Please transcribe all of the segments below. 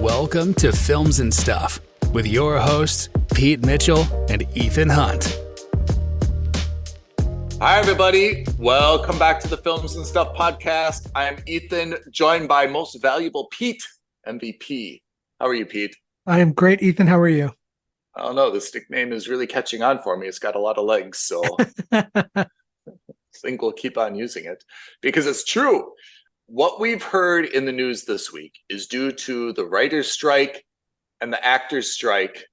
Welcome to Films and Stuff with your hosts, Pete Mitchell and Ethan Hunt. Hi, everybody. Welcome back to the Films and Stuff podcast. I'm Ethan, joined by most valuable Pete, MVP. How are you, Pete? I am great, Ethan. How are you? I don't know. This nickname is really catching on for me. It's got a lot of legs, so I think we'll keep on using it because it's true. What we've heard in the news this week is due to the writer's strike and the actor's strike.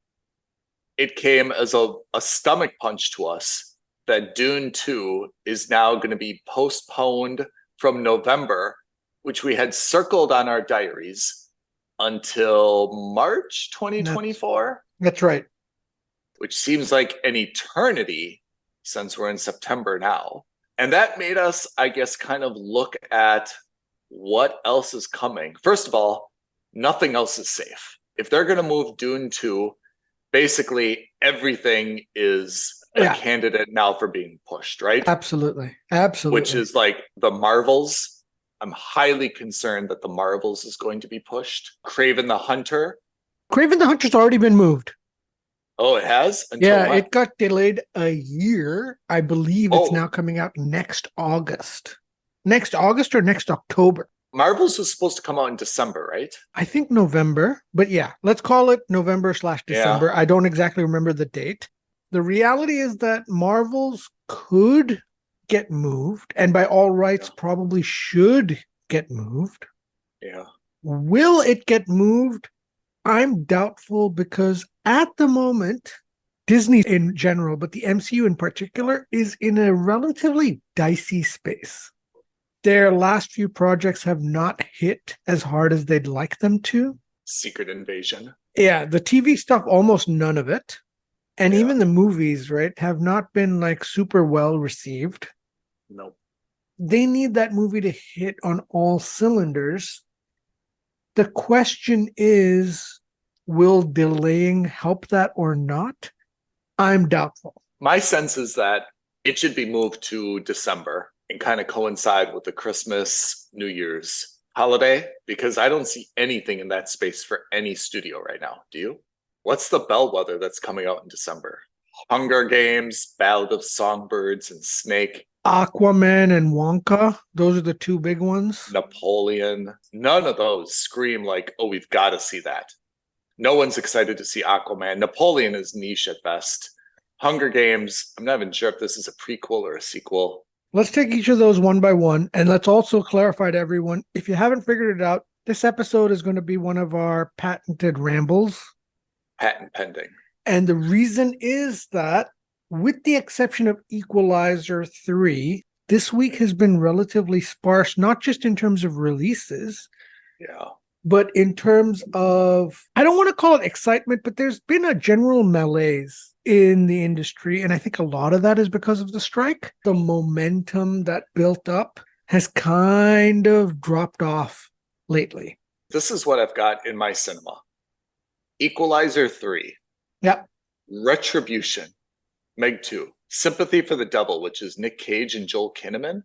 It came as a stomach punch to us that Dune 2 is now going to be postponed from November, which we had circled on our diaries, until March 2024. That's right. Which seems like an eternity since we're in September now. And that made us, I guess, kind of look at what else is coming. First of all, nothing else is safe. If they're going to move Dune 2, basically everything is a candidate now for being pushed, right? Absolutely. Which is like the Marvels. I'm highly concerned that the Marvels is going to be pushed. Kraven the Hunter. Kraven the Hunter's already been moved. Oh, it has? When? It got delayed a year. I believe it's now coming out next August. Next August or next October? Marvels was supposed to come out in December, right? I think November. But yeah, let's call it November/December. Yeah. I don't exactly remember the date. The reality is that Marvels could get moved, and by all rights probably should get moved. Yeah. Will it get moved? I'm doubtful because at the moment, Disney in general, but the MCU in particular, is in a relatively dicey space. Their last few projects have not hit as hard as they'd like them to. Secret Invasion. Yeah, the TV stuff, almost none of it. And even the movies, right, have not been like super well received. Nope. They need that movie to hit on all cylinders. The question is, will delaying help that or not? I'm doubtful. My sense is that it should be moved to December and kind of coincide with the Christmas, New Year's holiday, because I don't see anything in that space for any studio right now. Do you? What's the bellwether that's coming out in December? Hunger Games, Ballad of Songbirds and Snake. Aquaman and Wonka, those are the two big ones. Napoleon, none of those scream like, oh, we've got to see that. No one's excited to see Aquaman. Napoleon is niche at best. Hunger Games, I'm not even sure if this is a prequel or a sequel. Let's take each of those one by one, and let's also clarify to everyone, if you haven't figured it out, this episode is going to be one of our patented rambles. Patent pending. And the reason is that, with the exception of Equalizer 3, this week has been relatively sparse, not just in terms of releases, but in terms of, I don't want to call it excitement, but there's been a general malaise in the industry. And I think a lot of that is because of the strike. The momentum that built up has kind of dropped off lately. This is what I've got in my cinema. Equalizer 3. Yep. Retribution. Meg 2, Sympathy for the Devil, which is Nick Cage and Joel Kinnaman,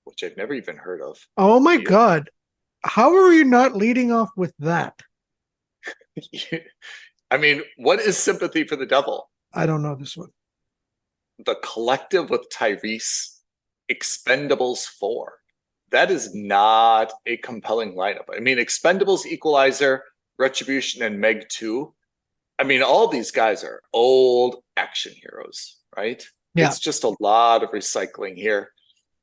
which I've never even heard of. Oh my God. How are you not leading off with that? I mean, what is Sympathy for the Devil? I don't know this one. The Collective with Tyrese, Expendables 4. That is not a compelling lineup. I mean, Expendables, Equalizer, Retribution, and Meg 2. I mean, all these guys are old action heroes, right? Yeah. It's just a lot of recycling here.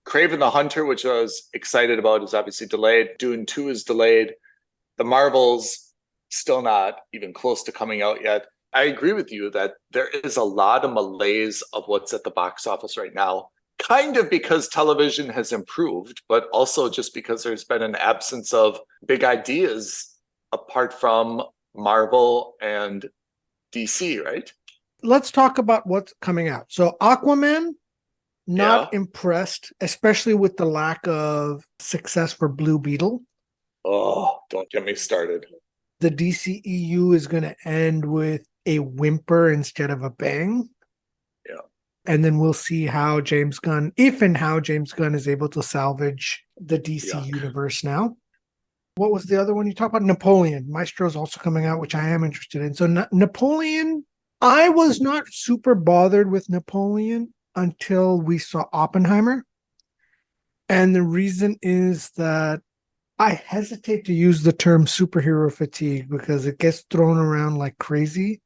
Kraven the Hunter, which I was excited about, is obviously delayed. Dune 2 is delayed. The Marvels, still not even close to coming out yet. I agree with you that there is a lot of malaise of what's at the box office right now, kind of because television has improved, but also just because there's been an absence of big ideas apart from Marvel and DC, right? Let's talk about what's coming out. So Aquaman, not impressed, especially with the lack of success for Blue Beetle. Oh, don't get me started. The DCEU is going to end with a whimper instead of a bang. Yeah. And then we'll see how James Gunn, if and how James Gunn is able to salvage the DC universe now. What was the other one you talked about? Napoleon. Maestro's also coming out, which I am interested in. So Napoleon, I was not super bothered with Napoleon until we saw Oppenheimer. And the reason is that I hesitate to use the term superhero fatigue because it gets thrown around like crazy.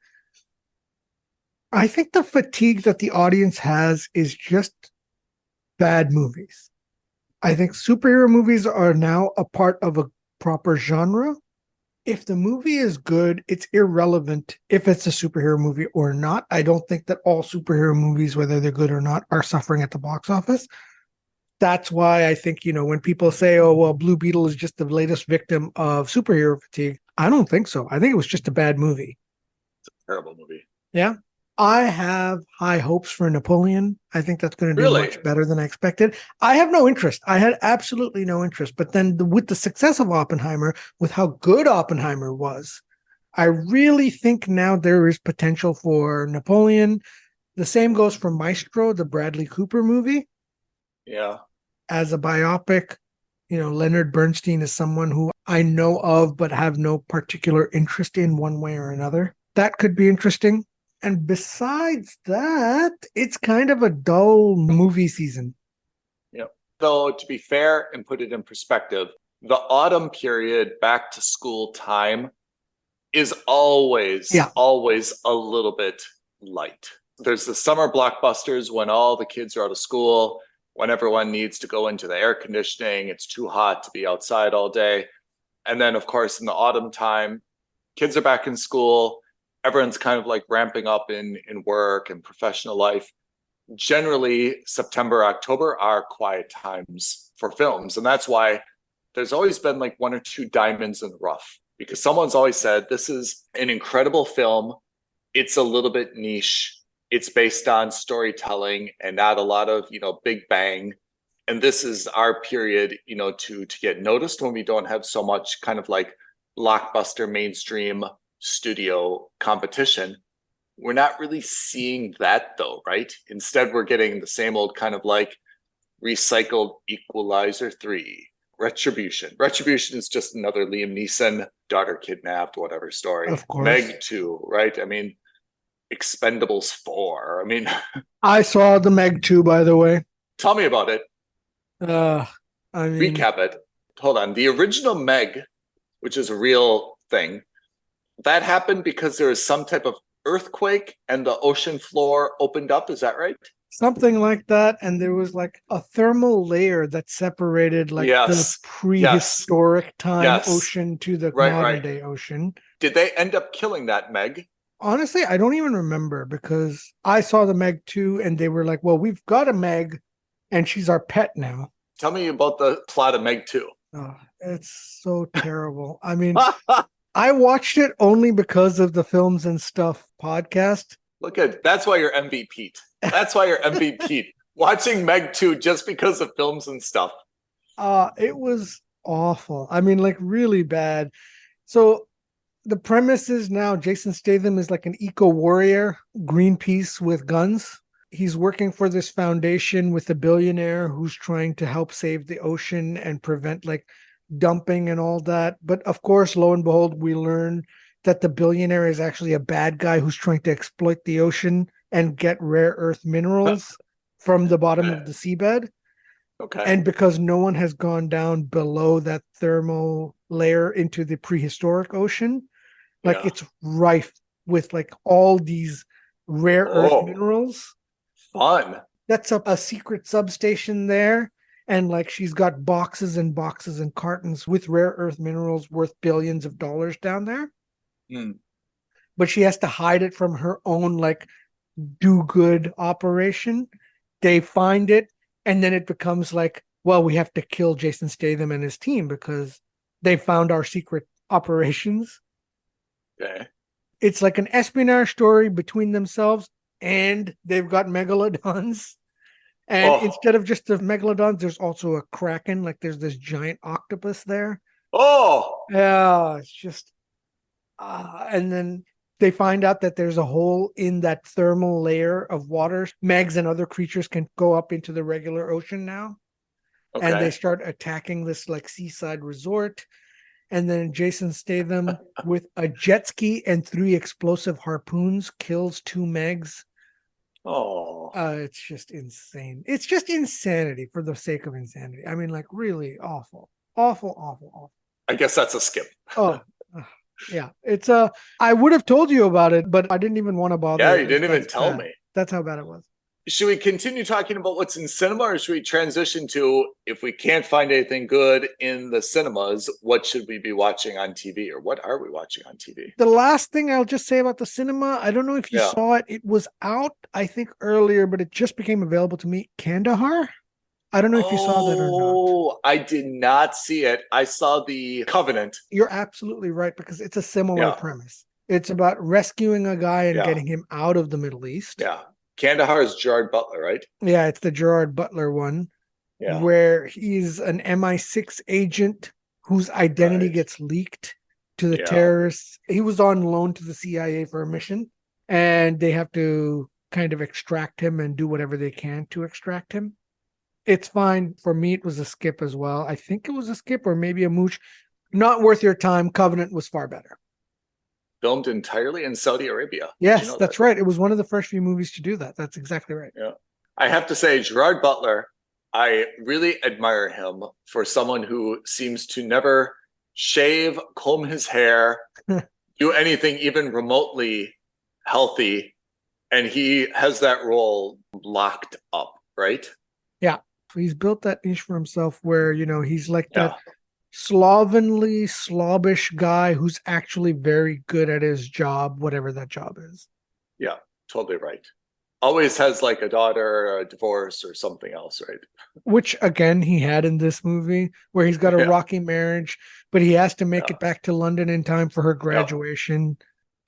I think the fatigue that the audience has is just bad movies. I think superhero movies are now a part of a proper genre. If the movie is good, it's irrelevant if it's a superhero movie or not. I don't think that all superhero movies, whether they're good or not, are suffering at the box office. That's why I think, when people say, oh, well, Blue Beetle is just the latest victim of superhero fatigue, I don't think so. I think it was just a bad movie. It's a terrible movie. Yeah. I have high hopes for Napoleon. I think that's going to do Really? much better than I expected. I have no interest. I had absolutely no interest. But then with the success of Oppenheimer, with how good Oppenheimer was, I really think now there is potential for Napoleon. The same goes for Maestro, the Bradley Cooper movie. Yeah. As a biopic, Leonard Bernstein is someone who I know of but have no particular interest in one way or another. That could be interesting. And besides that, it's kind of a dull movie season. Yep. Though, to be fair and put it in perspective, the autumn period, back to school time, is always a little bit light. There's the summer blockbusters when all the kids are out of school, when everyone needs to go into the air conditioning, it's too hot to be outside all day. And then, of course, in the autumn time, kids are back in school. Everyone's kind of like ramping up in work and professional life. Generally, September, October are quiet times for films. And that's why there's always been like one or two diamonds in the rough, because someone's always said, this is an incredible film. It's a little bit niche. It's based on storytelling and not a lot of, big bang. And this is our period, to get noticed when we don't have so much kind of like blockbuster mainstream studio competition. We're not really seeing that though, right? Instead, we're getting the same old kind of like recycled Equalizer 3, Retribution. Retribution is just another Liam Neeson, daughter kidnapped, whatever story. Of course. Meg 2, right? I mean, Expendables 4. I mean, I saw the Meg 2, by the way. Tell me about it. Recap it. Hold on. The original Meg, which is a real thing, that happened because there was some type of earthquake and the ocean floor opened up. Is that right? Something like that. And there was like a thermal layer that separated the prehistoric time ocean to the modern day ocean. Did they end up killing that Meg? Honestly, I don't even remember because I saw the Meg 2 and they were like, well, we've got a Meg and she's our pet now. Tell me about the plot of Meg 2. Oh, it's so terrible. I mean, I watched it only because of the Films and Stuff podcast. Look at that's why you're MVP. That's why you're MVP. Watching Meg 2 just because of Films and Stuff. It was awful. I mean, like really bad. So the premise is now Jason Statham is like an eco warrior, Greenpeace with guns. He's working for this foundation with a billionaire who's trying to help save the ocean and prevent like dumping and all that. But of course, lo and behold, we learn that the billionaire is actually a bad guy who's trying to exploit the ocean and get rare earth minerals from the bottom of the seabed. Okay. And because no one has gone down below that thermal layer into the prehistoric ocean, like it's rife with like all these rare earth minerals. Fun. That's a secret substation there. And like she's got boxes and boxes and cartons with rare earth minerals worth billions of dollars down there. But she has to hide it from her own like do-good operation. They find it, and then it becomes like, well, we have to kill Jason Statham and his team because they found our secret operations. Okay. It's like an espionage story between themselves, and they've got megalodons. And instead of just the megalodons, there's also a kraken. Like there's this giant octopus there. Oh, yeah, it's just. And then they find out that there's a hole in that thermal layer of water. Megs and other creatures can go up into the regular ocean now. Okay. And they start attacking this like seaside resort. And then Jason Statham with a jet ski and 3 explosive harpoons kills 2 Megs. Oh, It's just insane. It's just insanity for the sake of insanity. I mean, like really awful, awful, awful, awful. I guess that's a skip. Oh, yeah. It's I would have told you about it, but I didn't even want to bother. Yeah, you didn't even tell bad. me. That's how bad it was. Should we continue talking about what's in cinema, or should we transition to, if we can't find anything good in the cinemas, what should we be watching on TV, or what are we watching on TV? The last thing I'll just say about the cinema, I don't know if you saw it. It was out, I think, earlier, but it just became available to me. Kandahar. I don't know if you saw that or not. Oh, I did not see it. I saw The Covenant. You're absolutely right, because it's a similar premise. It's about rescuing a guy and getting him out of the Middle East. Yeah. Kandahar is Gerard Butler, right? Yeah, it's the Gerard Butler one, where he's an MI6 agent whose identity gets leaked to the terrorists. He was on loan to the CIA for a mission, and they have to kind of extract him and do whatever they can to extract him. It's fine. For me, it was a skip as well. I think it was a skip or maybe a mooch. Not worth your time. Covenant was far better. Filmed entirely in Saudi Arabia. Yes, that's right. It was one of the first few movies to do that. That's exactly right. Yeah. I have to say, Gerard Butler, I really admire him for someone who seems to never shave, comb his hair, do anything even remotely healthy. And he has that role locked up, right? Yeah. He's built that niche for himself where, he's like that slovenly, slobbish guy who's actually very good at his job, whatever that job is. Yeah, totally right. Always has like a daughter or a divorce or something else, right? Which, again, he had in this movie where he's got a rocky marriage, but he has to make it back to London in time for her graduation.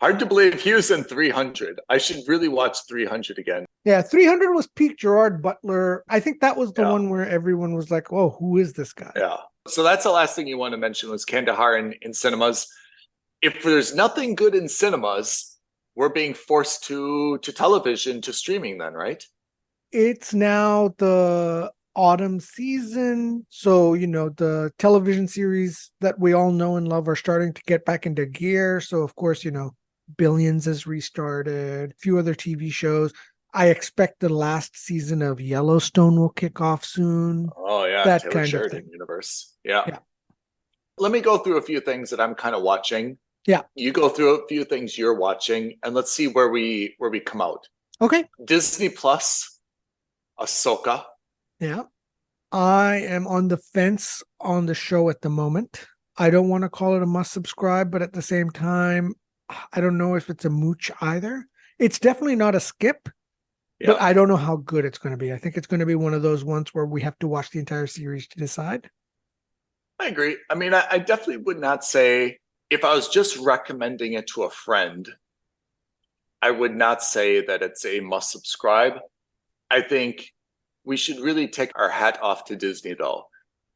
Hard to believe he was in 300. I should really watch 300 again. Yeah, 300 was peak Gerard Butler. I think that was the one where everyone was like, oh, who is this guy? Yeah. So that's the last thing you want to mention was Kandahar in cinemas. If there's nothing good in cinemas, we're being forced to television, to streaming then, right? It's now the autumn season. So, the television series that we all know and love are starting to get back into gear. So, of course, Billions has restarted, a few other TV shows. I expect the last season of Yellowstone will kick off soon. Oh, yeah. That Taylor kind Sheridan of thing. Universe. Yeah. Let me go through a few things that I'm kind of watching. Yeah. You go through a few things you're watching, and let's see where we come out. Okay. Disney Plus, Ahsoka. Yeah. I am on the fence on the show at the moment. I don't want to call it a must subscribe, but at the same time, I don't know if it's a mooch either. It's definitely not a skip. But I don't know how good it's going to be. I think it's going to be one of those ones where we have to watch the entire series to decide. I agree. I mean, I definitely would not say, if I was just recommending it to a friend, I would not say that it's a must subscribe. I think we should really take our hat off to Disney, though.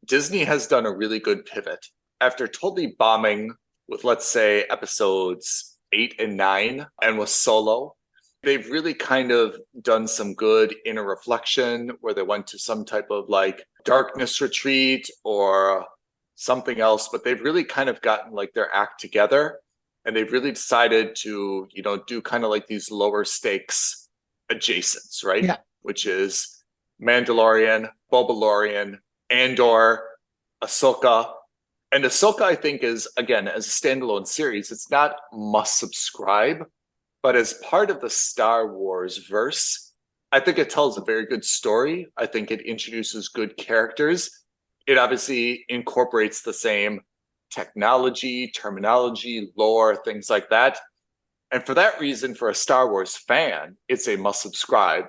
Disney has done a really good pivot. After totally bombing with, let's say, episodes 8 and 9 and with Solo, they've really kind of done some good inner reflection where they went to some type of like darkness retreat or something else, but they've really kind of gotten like their act together, and they've really decided to, do kind of like these lower stakes adjacents, right? Yeah. Which is Mandalorian, Bobalorian, Andor, Ahsoka. And Ahsoka, I think, is, again, as a standalone series, it's not must subscribe, but as part of the Star Wars verse, I think it tells a very good story. I think it introduces good characters. It obviously incorporates the same technology, terminology, lore, things like that. And for that reason, for a Star Wars fan, it's a must subscribe.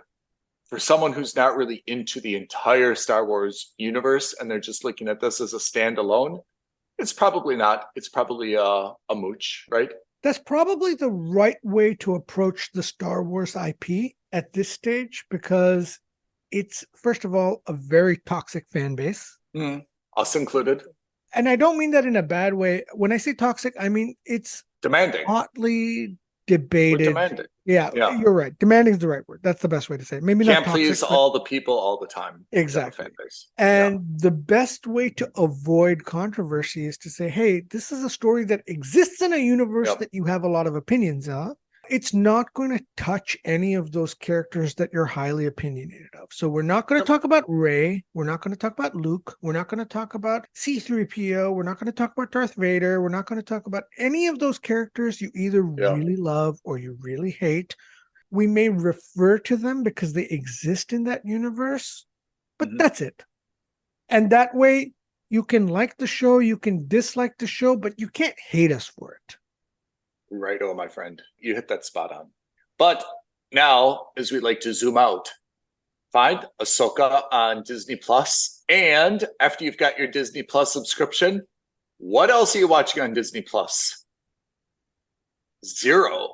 For someone who's not really into the entire Star Wars universe and they're just looking at this as a standalone, it's probably not. It's probably a mooch, right? That's probably the right way to approach the Star Wars IP at this stage, because it's, first of all, a very toxic fan base. Us included. And I don't mean that in a bad way. When I say toxic, I mean it's demanding. hotly debated. demanding. Yeah, you're right. Demanding is the right word. That's the best way to say it. Maybe Can't not toxic, please all the people all the time. Exactly. Fan base. And the best way to avoid controversy is to say, hey, this is a story that exists in a universe that you have a lot of opinions of. It's not going to touch any of those characters that you're highly opinionated of. So we're not going to talk about Rey. We're not going to talk about Luke. We're not going to talk about C-3PO. We're not going to talk about Darth Vader. We're not going to talk about any of those characters you either really love or you really hate. We may refer to them because they exist in that universe, but that's it. And that way you can like the show, you can dislike the show, but you can't hate us for it. Right, my friend. You hit that spot on. But now, as we like to zoom out, find Ahsoka on Disney Plus. And after you've got your Disney Plus subscription, what else are you watching on Disney Plus? Zero.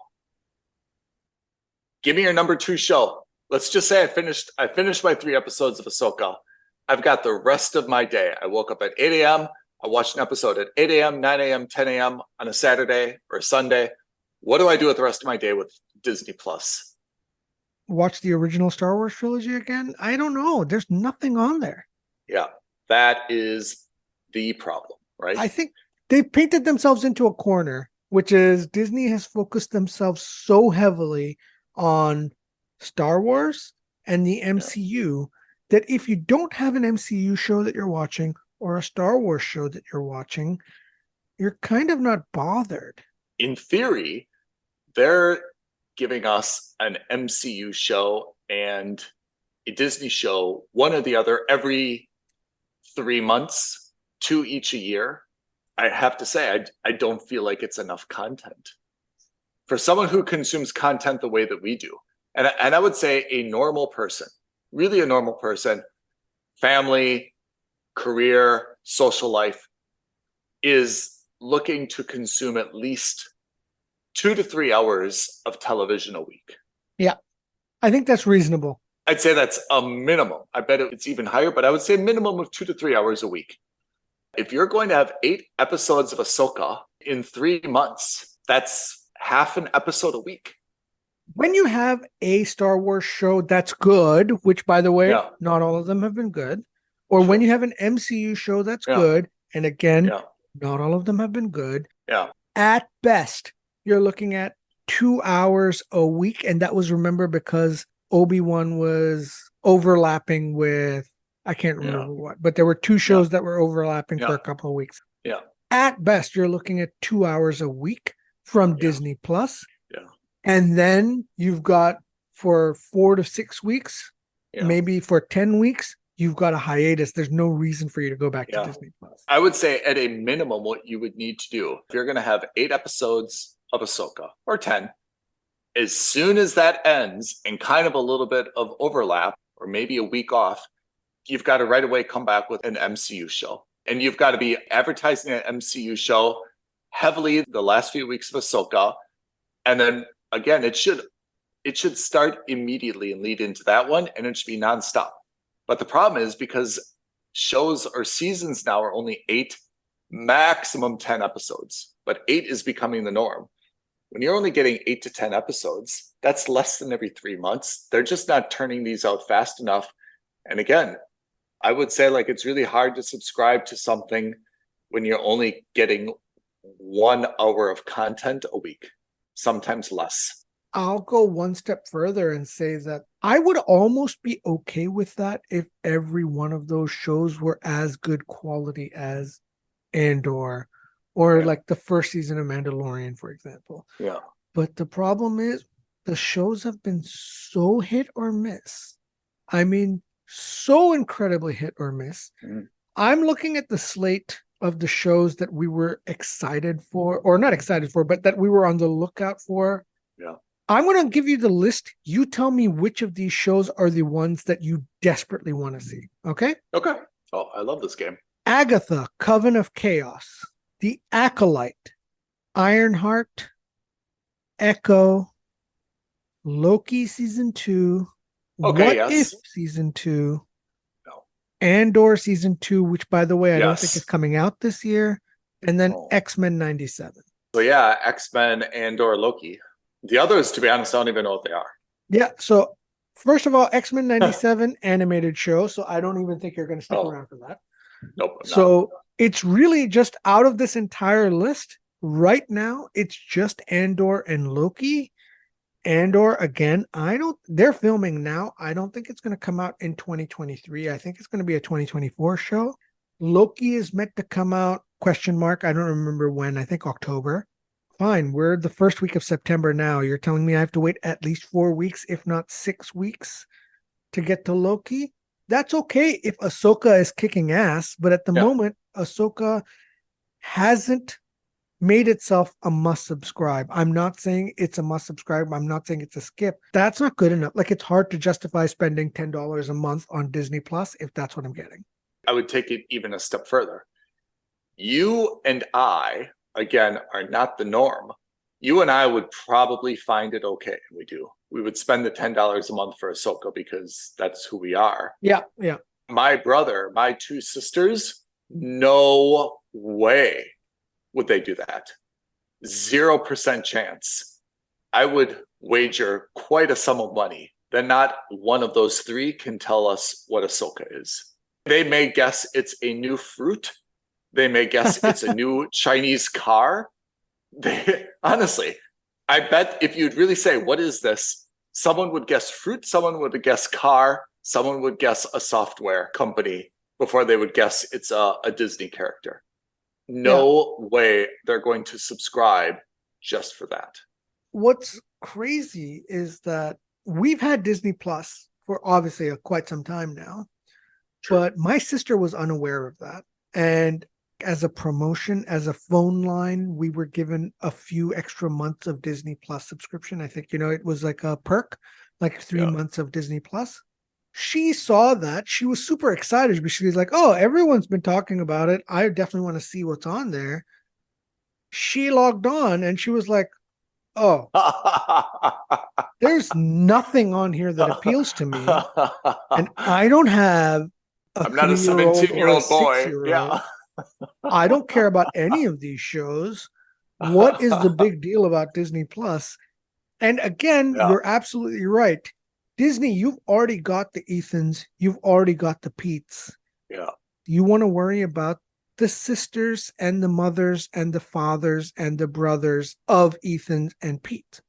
Give me your number 2 show. Let's just say I finished my 3 episodes of Ahsoka. I've got the rest of my day. I woke up at 8 a.m. I watched an episode at 8 a.m., 9 a.m., 10 a.m. on a Saturday or a Sunday. What do I do with the rest of my day with Disney Plus? Watch the original Star Wars trilogy again? I don't know. There's nothing on there. Yeah, that is the problem, right? I think they've painted themselves into a corner, which is Disney has focused themselves so heavily on Star Wars and the MCU that if you don't have an MCU show that you're watching or a Star Wars show that you're watching, you're kind of not bothered. In theory, they're giving us an MCU show and a Disney show, one or the other, every 3 months, 2 each a year. I have to say, I don't feel like it's enough content. For someone who consumes content the way that we do, and I would say a normal person, really a normal person, family, career, social life, is looking to consume at least 2 to 3 hours of television a week. Yeah, I think that's reasonable. I'd say that's a minimum. I bet it's even higher, but I would say minimum of 2 to 3 hours a week. If you're going to have 8 episodes of Ahsoka in 3 months, that's half an episode a week. When you have a Star Wars show that's good, which, by the way, not all of them have been good, or when you have an MCU show that's good, and again, not all of them have been good, at best, you're looking at 2 hours a week. And that was, remember, because Obi-Wan was overlapping with, I can't remember what, but there were 2 shows that were overlapping for a couple of weeks. At best, you're looking at 2 hours a week from Disney Plus. And then you've got for 4 to 6 weeks, maybe for 10 weeks, you've got a hiatus. There's no reason for you to go back to Disney Plus. I would say at a minimum, what you would need to do, if you're going to have 8 episodes of Ahsoka or 10, as soon as that ends and kind of a little bit of overlap or maybe a week off, you've got to right away come back with an MCU show. And you've got to be advertising an MCU show heavily the last few weeks of Ahsoka. And then again, it should start immediately and lead into that one, and it should be nonstop. But the problem is because shows or seasons now are only 8, maximum 10 episodes, but 8 is becoming the norm. When you're only getting 8 to 10 episodes, that's less than every 3 months. They're just not turning these out fast enough. And again, I would say like it's really hard to subscribe to something when you're only getting 1 hour of content a week, sometimes less. I'll go one step further and say that I would almost be okay with that if every one of those shows were as good quality as Andor or like the first season of Mandalorian, for example. Yeah. But the problem is the shows have been so hit or miss. I mean, so incredibly hit or miss. I'm looking at the slate of the shows that we were excited for, or not excited for, but that we were on the lookout for. Yeah. I'm going to give you the list. You tell me which of these shows are the ones that you desperately want to see. Okay? Okay. Oh, I love this game. Agatha, Coven of Chaos, The Acolyte, Ironheart, Echo, Loki Season 2, Okay, What If Season 2, Andor Season 2, which, by the way, I don't think is coming out this year, and then X-Men 97. So yeah, X-Men, Andor, Loki. The others, to be honest, I don't even know what they are. Yeah. So first of all, X-Men 97 animated show. So I don't even think you're going to stick around for that. Nope. So it's really just out of this entire list right now, it's just Andor and Loki. Andor, again, they're filming now. I don't think it's going to come out in 2023. I think it's going to be a 2024 show. Loki is meant to come out, question mark. I don't remember when. I think October. Fine. We're the first week of September now. You're telling me I have to wait at least 4 weeks, if not 6 weeks to get to Loki? That's okay if Ahsoka is kicking ass, but at the moment, Ahsoka hasn't made itself a must subscribe. I'm not saying it's a must subscribe. I'm not saying it's a skip. That's not good enough. Like, it's hard to justify spending $10 a month on Disney Plus if that's what I'm getting. I would take it even a step further. You and I, again, are not the norm. You and I would probably find it okay. We do. We would spend the $10 a month for Ahsoka because that's who we are. Yeah. My brother, my 2 sisters, no way would they do that. 0% chance. I would wager quite a sum of money that not one of those 3 can tell us what Ahsoka is. They may guess it's a new fruit. They may guess it's a new Chinese car. Honestly, I bet if you'd really say, what is this? Someone would guess fruit, someone would guess car, someone would guess a software company before they would guess it's a Disney character. No way they're going to subscribe just for that. What's crazy is that we've had Disney Plus for obviously quite some time now. True. But my sister was unaware of that. And as a promotion, as a phone line, we were given a few extra months of Disney Plus subscription. I think, it was like a perk, like 3 months of Disney Plus. She saw that. She was super excited because she was like, oh, everyone's been talking about it. I definitely want to see what's on there. She logged on and she was like, oh, there's nothing on here that appeals to me. And I don't have I'm not a 17-year-old boy. Yeah. I don't care about any of these shows. What is the big deal about Disney Plus? And again, you're absolutely right. Disney, you've already got the Ethans. You've already got the Petes. Yeah. You want to worry about the sisters and the mothers and the fathers and the brothers of Ethan and Pete.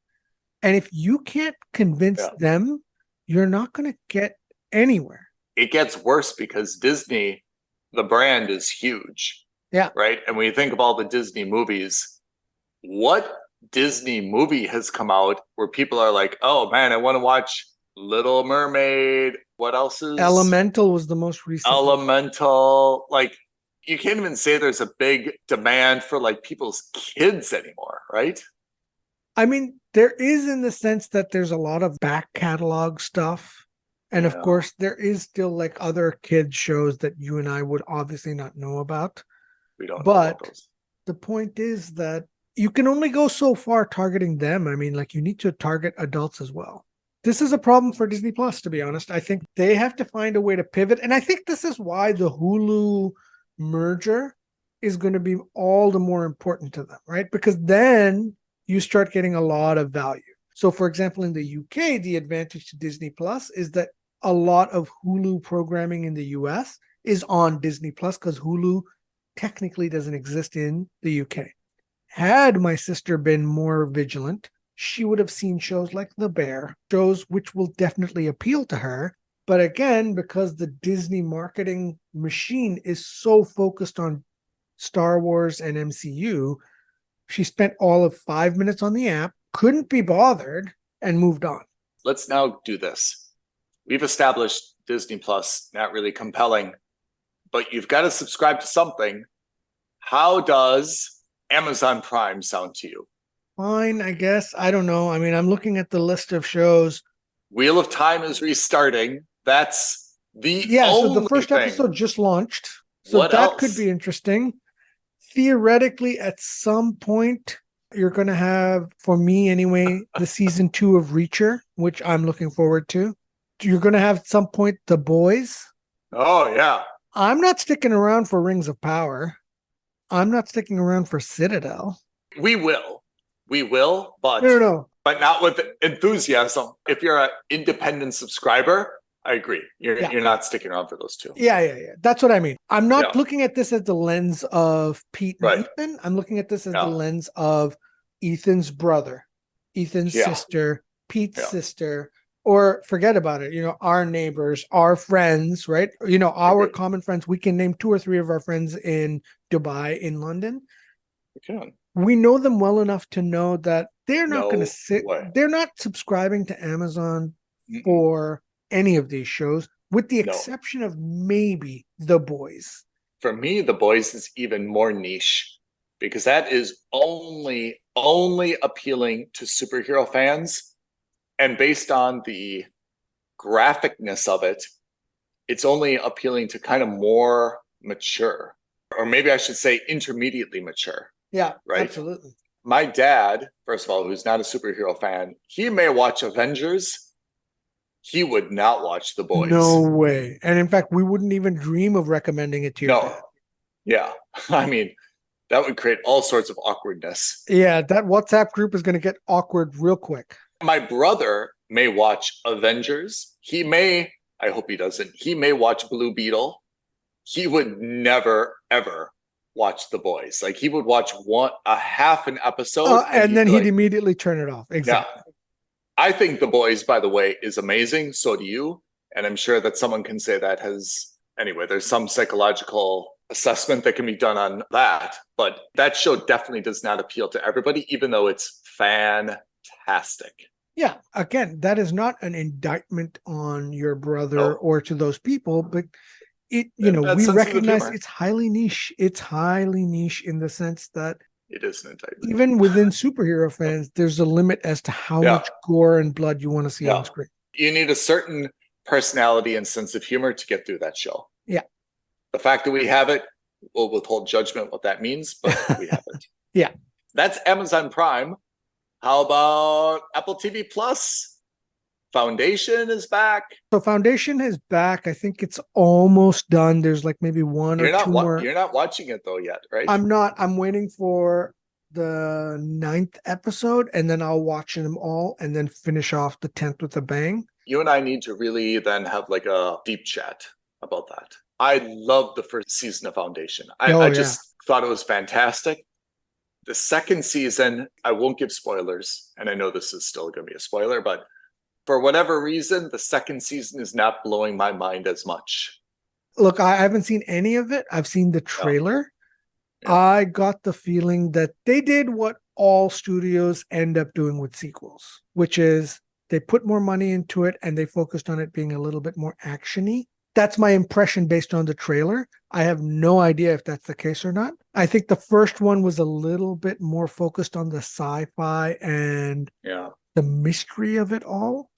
And if you can't convince them, you're not going to get anywhere. It gets worse because Disney, the brand, is huge. Yeah. Right? And when you think of all the Disney movies, what Disney movie has come out where people are like, oh man, I want to watch Little Mermaid. What else is? Elemental was the most recent. Elemental. Like, you can't even say there's a big demand for like people's kids anymore, right? I mean, there is, in the sense that there's a lot of back catalog stuff. And of course, there is still like other kids shows that you and I would obviously not know about. We don't know about about those. The point is that you can only go so far targeting them. I mean, like, you need to target adults as well. This is a problem for Disney Plus, to be honest. I think they have to find a way to pivot. And I think this is why the Hulu merger is going to be all the more important to them, right? Because then you start getting a lot of value. So, for example, in the UK, the advantage to Disney Plus is that a lot of Hulu programming in the US is on Disney Plus because Hulu technically doesn't exist in the UK. Had my sister been more vigilant, she would have seen shows like The Bear, shows which will definitely appeal to her. But again, because the Disney marketing machine is so focused on Star Wars and MCU, she spent all of 5 minutes on the app, couldn't be bothered, and moved on. Let's now do this. We've established Disney Plus, not really compelling, but you've got to subscribe to something. How does Amazon Prime sound to you? Fine, I guess. I don't know. I mean, I'm looking at the list of shows. Wheel of Time is restarting. That's the only so the first episode just launched. So what that else? Could be interesting. Theoretically, at some point, you're going to have, for me anyway, the season 2 of Reacher, which I'm looking forward to. You're going to have at some point The Boys. Oh, yeah. I'm not sticking around for Rings of Power. I'm not sticking around for Citadel. We will, but No. but not with enthusiasm. If you're an independent subscriber, I agree. You're not sticking around for those two. Yeah. That's what I mean. I'm not looking at this as the lens of Pete and Ethan. I'm looking at this as the lens of Ethan's brother, Ethan's sister, Pete's sister, or forget about it. Our neighbors, our friends, right? Our common friends. We can name 2 or 3 of our friends in Dubai, in London. We can. We know them well enough to know that they're not going to sit. They're not subscribing to Amazon for any of these shows, with the exception of maybe The Boys. For me, The Boys is even more niche because that is only appealing to superhero fans, and based on the graphicness of it, it's only appealing to kind of more mature, or maybe I should say intermediately mature. Yeah, right. Absolutely. My dad, first of all, who's not a superhero fan, he may watch Avengers. He would not watch The Boys. No way. And in fact, we wouldn't even dream of recommending it to your dad. Yeah. I mean, that would create all sorts of awkwardness. Yeah, that WhatsApp group is going to get awkward real quick. My brother may watch Avengers. I hope he doesn't, he may watch Blue Beetle. He would never, ever watch The Boys. Like, he would watch a half an episode. And then he'd immediately turn it off. Exactly. Yeah. I think The Boys, by the way, is amazing. So do you. And I'm sure that someone can say that there's some psychological assessment that can be done on that. But that show definitely does not appeal to everybody, even though it's fantastic. Yeah. Again, that is not an indictment on your brother or to those people, but we recognize it's highly niche. It's highly niche in the sense that it is an indictment. Even within superhero fans, there's a limit as to how much gore and blood you want to see on screen. You need a certain personality and sense of humor to get through that show. Yeah. The fact that we have it, we'll withhold judgment what that means, but we have it. Yeah. That's Amazon Prime. How about Apple TV Plus? Foundation is back. So Foundation is back. I think it's almost done. There's like maybe one or two more. You're not watching it though yet, right? I'm not. I'm waiting for the 9th episode, and then I'll watch them all and then finish off the 10th with a bang. You and I need to really then have like a deep chat about that. I loved the first season of Foundation. I just thought it was fantastic. The second season, I won't give spoilers, and I know this is still going to be a spoiler, but for whatever reason, the second season is not blowing my mind as much. Look, I haven't seen any of it. I've seen the trailer. Yeah. I got the feeling that they did what all studios end up doing with sequels, which is they put more money into it and they focused on it being a little bit more action-y. That's my impression based on the trailer. I have no idea if that's the case or not. I think the first one was a little bit more focused on the sci-fi and the mystery of it all.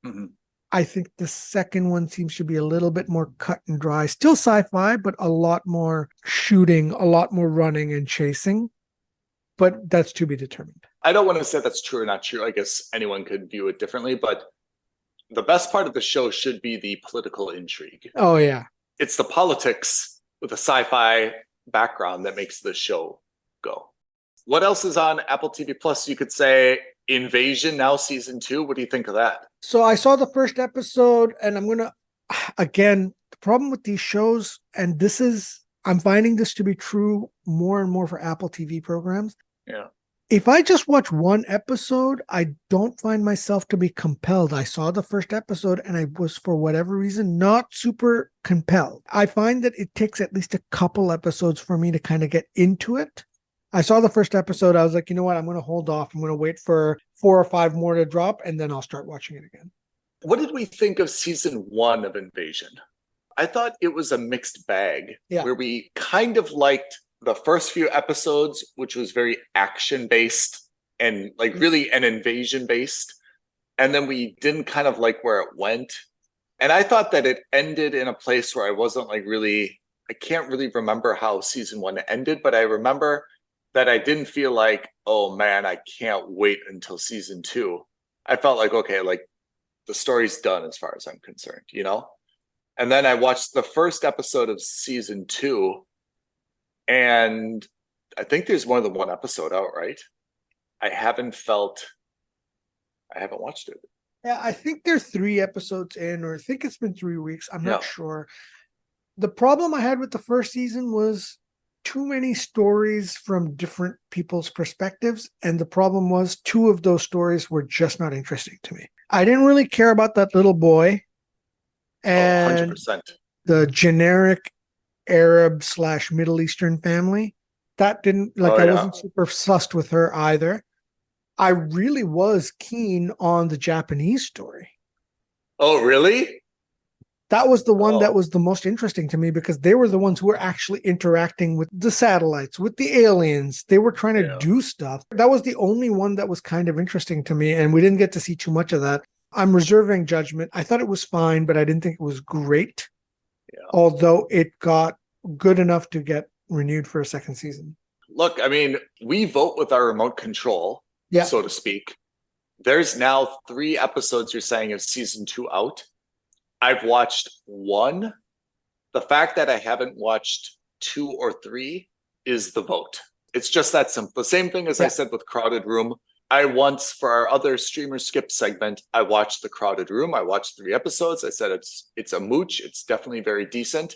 Mm-hmm. I think the second one seems to be a little bit more cut and dry. Still sci-fi, but a lot more shooting, a lot more running and chasing. But that's to be determined. I don't want to say that's true or not true. I guess anyone could view it differently, but the best part of the show should be the political intrigue. Oh, yeah. It's the politics with a sci-fi background that makes the show go. What else is on Apple TV Plus? You could say Invasion, now season 2. What do you think of that? So I saw the first episode, and again, the problem with these shows, and I'm finding this to be true more and more for Apple TV programs. Yeah. If I just watch one episode, I don't find myself to be compelled. I saw the first episode and I was, for whatever reason, not super compelled. I find that it takes at least a couple episodes for me to kind of get into it. I saw the first episode. I was like, you know what? I'm going to hold off. I'm going to wait for 4 or 5 more to drop, and then I'll start watching it again. What did we think of season 1 of Invasion? I thought it was a mixed bag where we kind of liked the first few episodes, which was very action based and like really an invasion based. And then we didn't kind of like where it went. And I thought that it ended in a place where I wasn't like really, I can't really remember how season 1 ended, but I remember that I didn't feel like, oh man, I can't wait until season 2. I felt like, okay, like the story's done as far as I'm concerned, you know? And then I watched the first episode of season 2, and I think there's more than one episode out, right? I haven't felt I haven't watched it. Yeah, I think they're 3 episodes in, or I think it's been 3 weeks. I'm not Yeah. sure. The problem I had with the first season was too many stories from different people's perspectives. And the problem was 2 of those stories were just not interesting to me. I didn't really care about that little boy and 100%. the generic Arab / Middle Eastern family. That didn't, like, Oh, I yeah. wasn't super fussed with her either. I really was keen on the Japanese story. Oh, really? That was the one that Oh. was the most interesting to me because they were the ones who were actually interacting with the satellites, with the aliens. They were trying to Yeah. do stuff. That was the only one that was kind of interesting to me. And we didn't get to see too much of that. I'm reserving judgment. I thought it was fine, but I didn't think it was great. Yeah. Although it got good enough to get renewed for a second season. Look, I mean, we vote with our remote control, Yeah. so to speak. There's now 3 episodes you're saying of season 2 out. I've watched 1. The fact that I haven't watched 2 or 3 is the vote. It's just that simple. The same thing as I said with Crowded Room. I once, for our other streamer skip segment, I watched The Crowded Room. I watched 3 episodes. I said it's a mooch. It's definitely very decent.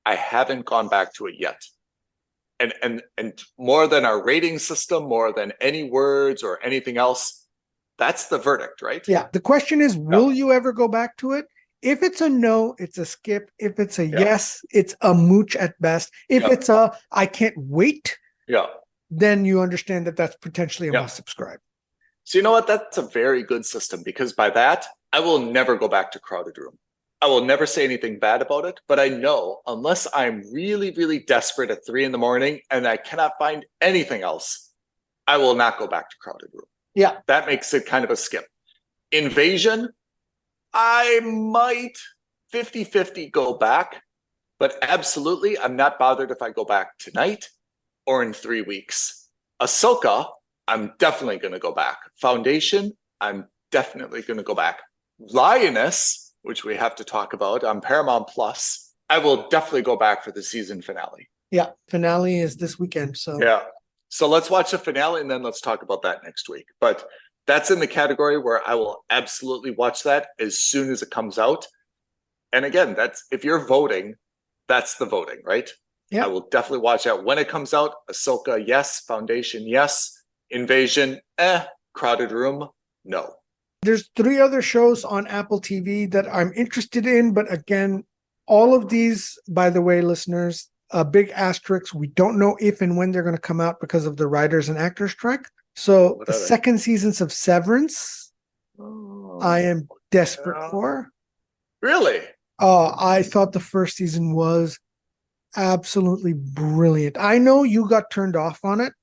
I haven't gone back to it yet. And more than our rating system, more than any words or anything else, that's the verdict, right? Yeah. The question is, will you ever go back to it? If it's a no, it's a skip. If it's a yes, it's a mooch at best. If it's a I can't wait, then you understand that that's potentially a must subscribe. So you know what? That's a very good system, because by that, I will never go back to Crowded Room. I will never say anything bad about it, but I know unless I'm really, really desperate at 3 a.m. and I cannot find anything else, I will not go back to Crowded Room. Yeah. That makes it kind of a skip. Invasion, I might 50-50 go back, but absolutely, I'm not bothered if I go back tonight or in 3 weeks. Ahsoka, I'm definitely going to go back. Foundation, I'm definitely going to go back. Lioness, which we have to talk about on Paramount Plus, I will definitely go back for the season finale. Yeah, finale is this weekend. So so let's watch the finale and then let's talk about that next week. But that's in the category where I will absolutely watch that as soon as it comes out. And again, that's if you're voting, that's the voting, right? Yeah. I will definitely watch that when it comes out. Ahsoka, yes. Foundation, yes. Invasion, Crowded Room, no. There's 3 other shows on Apple TV that I'm interested in, but again, all of these, by the way, listeners, a big asterisk. We don't know if and when they're going to come out because of the writers and actors strike. So the second seasons of Severance, I am desperate for. Really? I thought the first season was absolutely brilliant. I know you got turned off on it.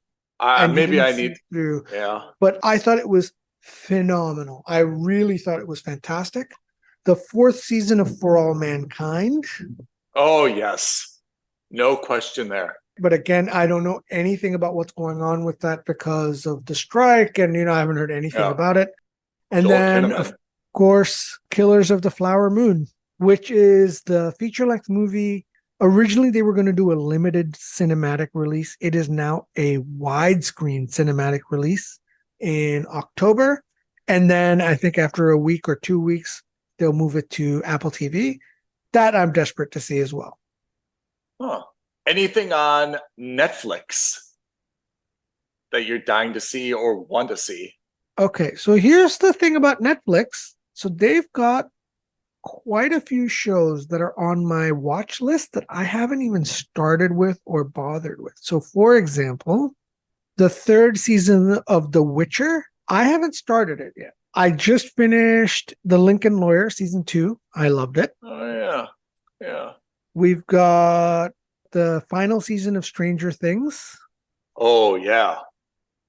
Maybe I need through. Yeah. But I thought it was phenomenal. I really thought it was fantastic. The 4th season of For All Mankind. Oh, yes. No question there. But again, I don't know anything about what's going on with that because of the strike. And, I haven't heard anything about it. And then, of course, Killers of the Flower Moon, which is the feature-length movie. Originally, they were going to do a limited cinematic release. It is now a widescreen cinematic release in October. And then I think after a week or 2 weeks, they'll move it to Apple TV. That I'm desperate to see as well. Huh. Anything on Netflix that you're dying to see or want to see? Okay, so here's the thing about Netflix. So they've got quite a few shows that are on my watch list that I haven't even started with or bothered with. So, for example, the 3rd season of The Witcher, I haven't started it yet. I just finished The Lincoln Lawyer season 2. I loved it. Oh, yeah. We've got the final season of Stranger Things. Oh, yeah.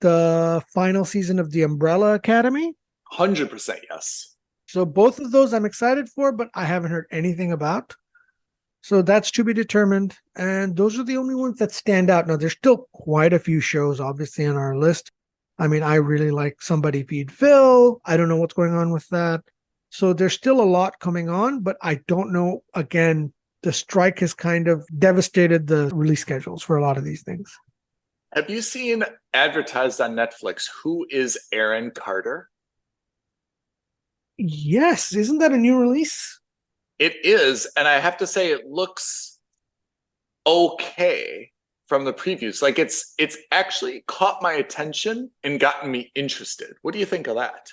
The final season of The Umbrella Academy. 100% yes. So both of those I'm excited for, but I haven't heard anything about. So that's to be determined. And those are the only ones that stand out. Now, there's still quite a few shows, obviously, on our list. I mean, I really like Somebody Feed Phil. I don't know what's going on with that. So there's still a lot coming on, but I don't know. Again, the strike has kind of devastated the release schedules for a lot of these things. Have you seen advertised on Netflix, Who is Aaron Carter? Yes, isn't that a new release? It is, and I have to say it looks okay from the previews. Like it's actually caught my attention and gotten me interested. What do you think of that?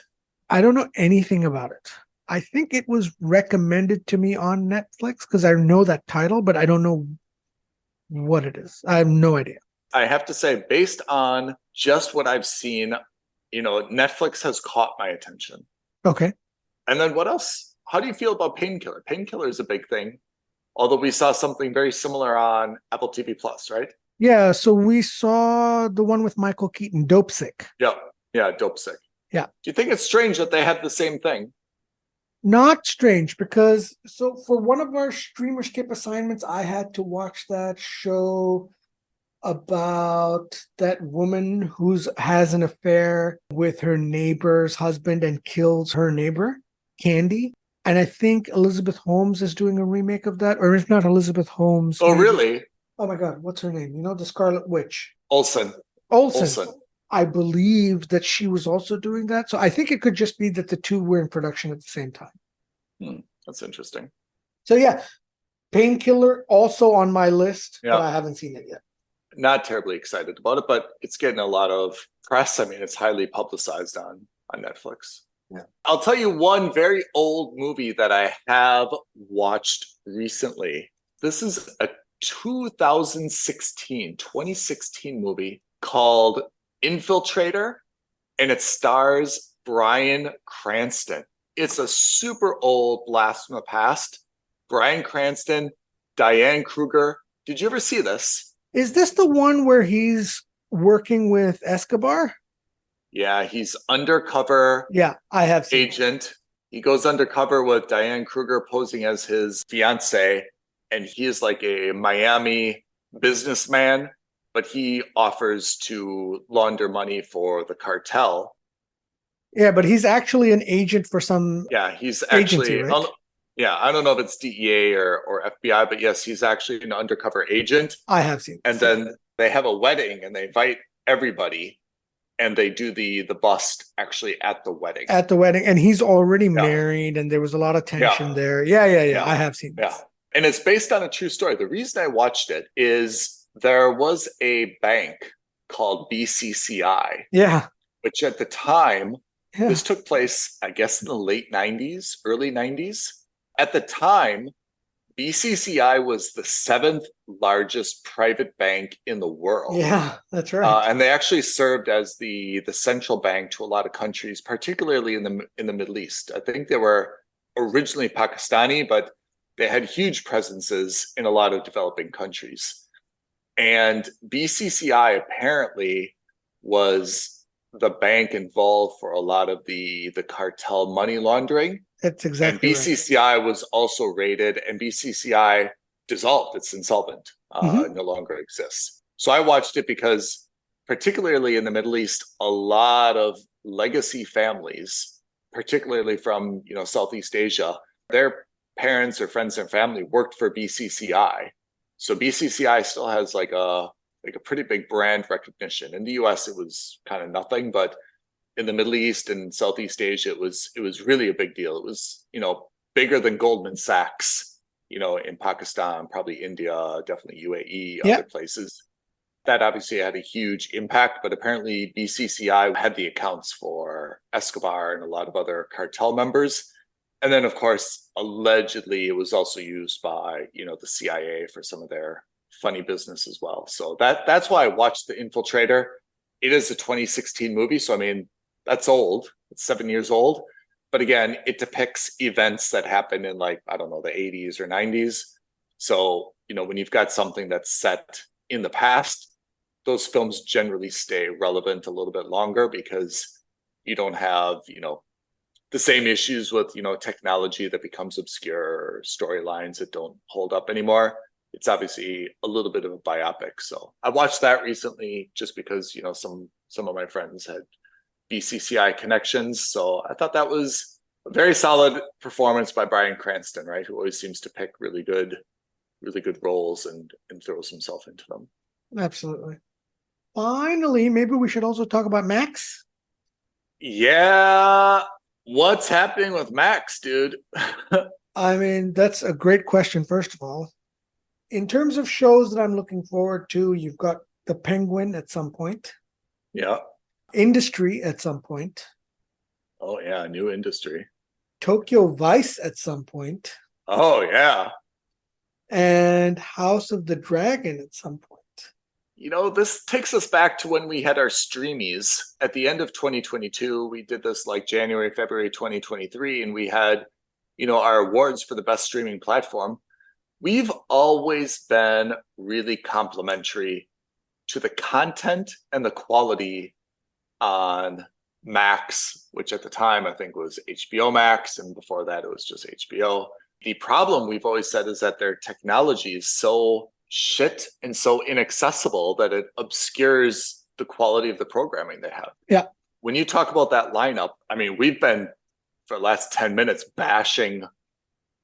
I don't know anything about it. I think it was recommended to me on Netflix because I know that title, but I don't know what it is. I have no idea. I have to say, based on just what I've seen, Netflix has caught my attention. Okay. And then what else? How do you feel about Painkiller? Painkiller is a big thing. Although we saw something very similar on Apple TV Plus, right? Yeah, so we saw the one with Michael Keaton, Dope Sick. Yeah, Dope Sick. Yeah. Do you think it's strange that they have the same thing? Not strange because so for one of our streamer skip assignments, I had to watch that show about that woman who's has an affair with her neighbor's husband and kills her neighbor, Candy. And I think Elizabeth Holmes is doing a remake of that, or if not Elizabeth Holmes. Oh, really? Oh my God, what's her name? The Scarlet Witch. Olsen. I believe that she was also doing that. So I think it could just be that the two were in production at the same time. That's interesting. So yeah, Painkiller also on my list, but I haven't seen it yet. Not terribly excited about it, but it's getting a lot of press. I mean, it's highly publicized on Netflix. Yeah. I'll tell you one very old movie that I have watched recently. This is a 2016 movie called Infiltrator, and it stars Bryan Cranston. It's a super old blast from the past. Bryan Cranston, Diane Kruger. Did you ever see this? Is this the one where he's working with Escobar? Yeah, he's undercover. Yeah, I have seen agent. He goes undercover with Diane Kruger posing as his fiance, and he is like a Miami businessman, but he offers to launder money for the cartel. Yeah, but he's actually an agent for some. Yeah, he's actually. Agency, right? I don't know if it's DEA or FBI, but yes, he's actually an undercover agent. I have seen. And then they have a wedding, and they invite everybody. And they do the bust actually at the wedding. And he's already married, and there was a lot of tension there. Yeah. I have seen this. Yeah. And it's based on a true story. The reason I watched it is there was a bank called BCCI. Yeah. Which at the time, this took place, I guess, in the late 90s, early 90s. At the time, BCCI was the 7th largest private bank in the world. Yeah, that's right. And they actually served as the central bank to a lot of countries, particularly in the Middle East. I think they were originally Pakistani, but they had huge presences in a lot of developing countries. And BCCI apparently was the bank involved for a lot of the cartel money laundering. That's exactly and BCCI was also raided, and BCCI dissolved. It's insolvent, no longer exists. So I watched it because, particularly in the Middle East, a lot of legacy families, particularly from Southeast Asia, their parents or friends and family worked for BCCI. So BCCI still has like a pretty big brand recognition. In the US, it was kind of nothing, but in the Middle East and Southeast Asia, it was really a big deal. It was, bigger than Goldman Sachs, in Pakistan, probably India, definitely UAE, other places. That obviously had a huge impact, but apparently BCCI had the accounts for Escobar and a lot of other cartel members. And then, of course, allegedly, it was also used by, the CIA for some of their funny business as well. So that's why I watched The Infiltrator. It is a 2016 movie, so I mean, that's old. It's 7 years old. But again, it depicts events that happened in the 80s or 90s. So, when you've got something that's set in the past, those films generally stay relevant a little bit longer because you don't have, the same issues with, technology that becomes obscure or storylines that don't hold up anymore. It's obviously a little bit of a biopic. So I watched that recently just because, some of my friends had BCCI connections. So I thought that was a very solid performance by Bryan Cranston, right? Who always seems to pick really good roles and throws himself into them. Absolutely. Finally, maybe we should also talk about Max. Yeah. What's happening with Max, dude? I mean, that's a great question, first of all. In terms of shows that I'm looking forward to, you've got The Penguin at some point. Yeah. Industry at some point. Oh, yeah, new industry. Tokyo Vice at some point. Oh, yeah. And House of the Dragon at some point. This takes us back to when we had our streamies at the end of 2022. We did this like January, February 2023, and we had, our awards for the best streaming platform. We've always been really complimentary to the content and the quality on Max, which at the time I think was HBO Max, and before that it was just HBO. The problem we've always said is that their technology is so shit and so inaccessible that it obscures the quality of the programming they have. Yeah. When you talk about that lineup, I mean, we've been for the last 10 minutes bashing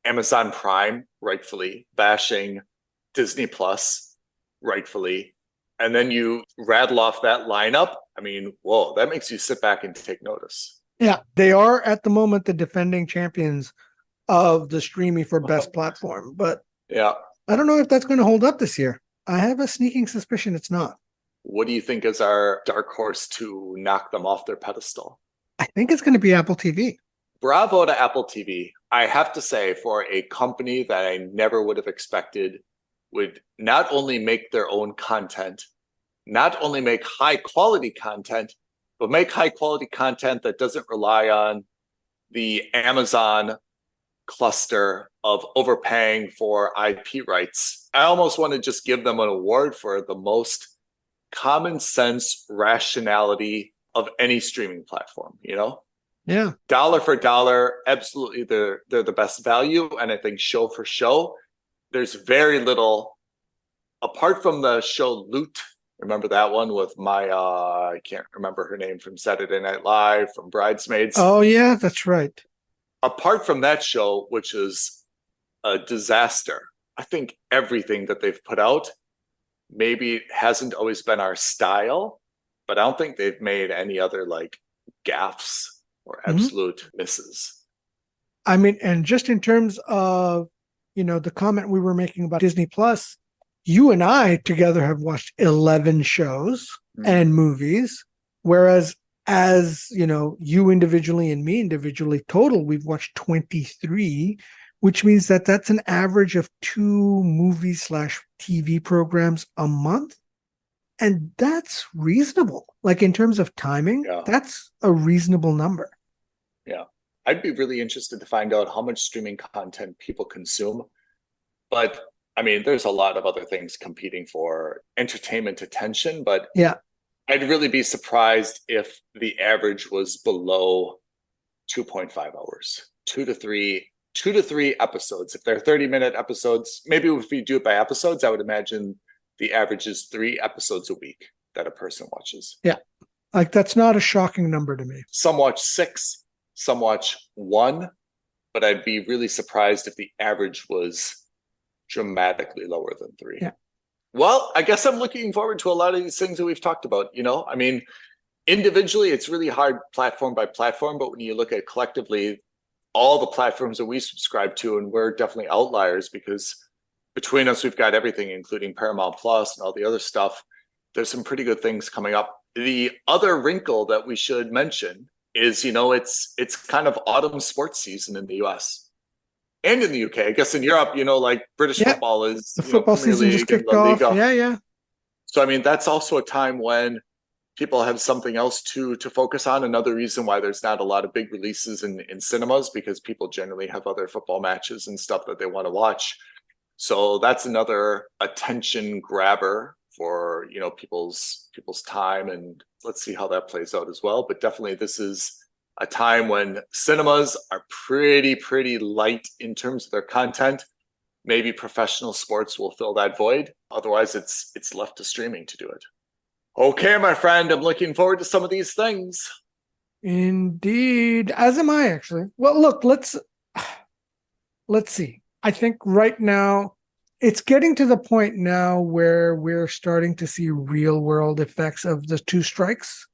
Amazon Prime, rightfully, bashing Disney Plus, rightfully. And then you rattle off that lineup. I mean, whoa, that makes you sit back and take notice. Yeah, they are at the moment the defending champions of the streaming for best platform. But yeah, I don't know if that's going to hold up this year. I have a sneaking suspicion it's not. What do you think is our dark horse to knock them off their pedestal? I think it's going to be Apple TV. Bravo to Apple TV. I have to say, for a company that I never would have expected would not only make their own content, not only make high quality content, but make high quality content that doesn't rely on the Amazon cluster of overpaying for IP rights. I almost want to just give them an award for the most common sense rationality of any streaming platform, Yeah. Dollar for dollar, absolutely they're the best value. And I think show for show, there's very little, apart from the show Loot. Remember that one with I can't remember her name, from Saturday Night Live, from Bridesmaids. Oh, yeah, that's right. Apart from that show, which is a disaster, I think everything that they've put out, maybe it hasn't always been our style, but I don't think they've made any other like gaffes or absolute misses. I mean, and just in terms of, the comment we were making about Disney Plus, you and I together have watched 11 shows and movies, whereas as, you individually and me individually, total, we've watched 23, which means that that's an average of 2 movie/TV programs a month. And that's reasonable. Like in terms of timing, that's a reasonable number. Yeah. I'd be really interested to find out how much streaming content people consume. But I mean, there's a lot of other things competing for entertainment attention, but yeah, I'd really be surprised if the average was below 2.5 hours, 2 to 3 episodes. If they're 30-minute episodes, maybe if we do it by episodes, I would imagine the average is 3 episodes a week that a person watches. Yeah. Like that's not a shocking number to me. Some watch 6, some watch 1, but I'd be really surprised if the average was dramatically lower than 3. Yeah. Well, I guess I'm looking forward to a lot of these things that we've talked about. I mean, individually, it's really hard platform by platform, but when you look at collectively, all the platforms that we subscribe to, and we're definitely outliers because between us, we've got everything, including Paramount Plus and all the other stuff. There's some pretty good things coming up. The other wrinkle that we should mention is, it's kind of autumn sports season in the US. And in the UK, I guess in Europe, like British football is the football season just kicked off. Yeah. So I mean, that's also a time when people have something else to focus on. Another reason why there's not a lot of big releases in cinemas, because people generally have other football matches and stuff that they want to watch. So that's another attention grabber for people's time, and let's see how that plays out as well. But definitely, this is a time when cinemas are pretty light in terms of their content. Maybe professional sports will fill that void. Otherwise, it's left to streaming to do it. Okay, my friend, I'm looking forward to some of these things. Indeed, as am I actually. Well, look, let's see. I think right now it's getting to the point now where we're starting to see real world effects of the 2 strikes.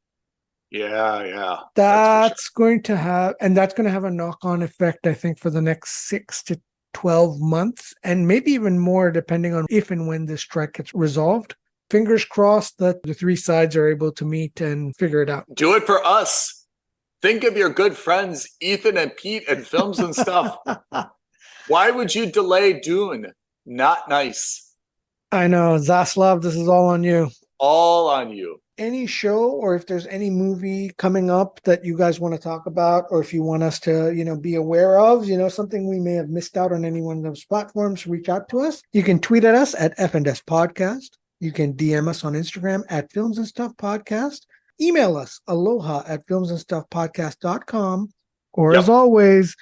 Yeah. That's going to have a knock-on effect, I think, for the next 6 to 12 months, and maybe even more, depending on if and when this strike gets resolved. Fingers crossed that the three sides are able to meet and figure it out. Do it for us. Think of your good friends, Ethan and Pete, at Films and Stuff. Why would you delay Dune? Not nice. I know. Zaslav, this is all on you. All on you. Any show, or if there's any movie coming up that you guys want to talk about, or if you want us to, be aware of, something we may have missed out on any one of those platforms, reach out to us. You can tweet at us at F&S Podcast. You can DM us on Instagram at Films and Stuff Podcast. Email us, aloha at filmsandstuffpodcast.com. Or as always,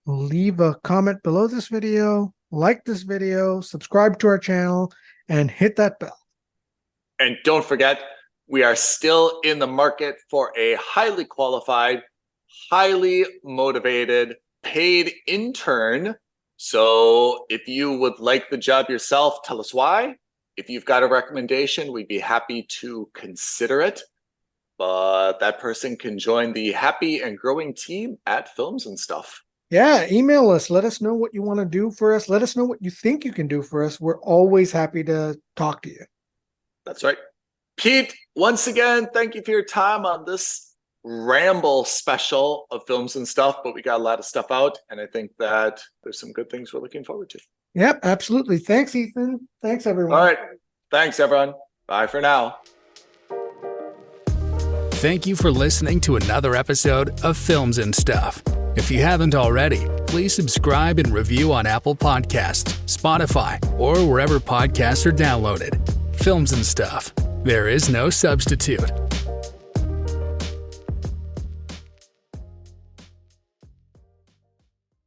leave a comment below this video, like this video, subscribe to our channel, and hit that bell. And don't forget, we are still in the market for a highly qualified, highly motivated, paid intern. So if you would like the job yourself, tell us why. If you've got a recommendation, we'd be happy to consider it. But that person can join the happy and growing team at Films and Stuff. Yeah, email us. Let us know what you want to do for us. Let us know what you think you can do for us. We're always happy to talk to you. That's right. Pete, once again, thank you for your time on this Ramble special of Films and Stuff, but we got a lot of stuff out, and I think that there's some good things we're looking forward to. Yep, absolutely. Thanks, Ethan. Thanks, everyone. All right. Thanks, everyone. Bye for now. Thank you for listening to another episode of Films and Stuff. If you haven't already, please subscribe and review on Apple Podcasts, Spotify, or wherever podcasts are downloaded. Films and Stuff. There is no substitute.